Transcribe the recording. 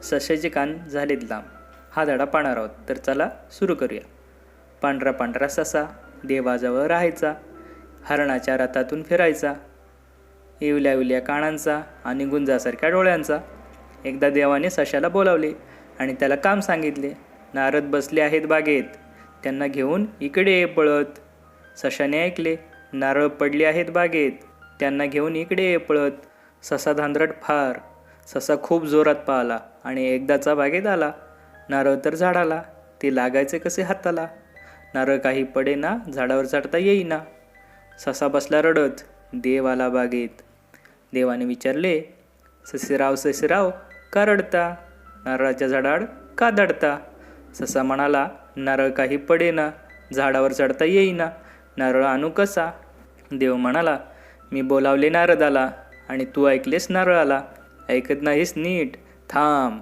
सश्याचे कान झालेत लांब. हा धडा पाहणार आहोत, तर चला सुरू करूया. पांढरा पांढरा ससा देवाजवळ राहायचा, हरणाच्या रथातून फिरायचा, इवल्या इवल्या कानांचा आणि गुंजासारख्या डोळ्यांचा. एकदा देवाने सश्याला बोलावले आणि त्याला काम सांगितले. नारद बसले आहेत बागेत, त्यांना घेऊन इकडे ये पळत. सश्याने ऐकले. नारळ पडले आहेत बागेत, त्यांना घेऊन इकडे ये पळत. ससा धांदरट फार. ससा खूप जोरात पळाला आणि एकदाचा बागेत आला. नारळ तर झाडाला, ते लागायचे कसे हाताला. नारळ काही पडेना, झाडावर चढता येईना. ससा बसला रडत. देव आला बागेत. देवाने विचारले, ससेराव ससेराव का रडता, नारळाच्या झाडाड का दडता. ससा म्हणाला, नारळ काही पडेना, झाडावर चढता येईना, नारळ आणू कसा. देव म्हणाला, मी बोलावले नारदाला आणि तू ऐकलेस नारळाला. ऐकत नाहीस नीट, थांब.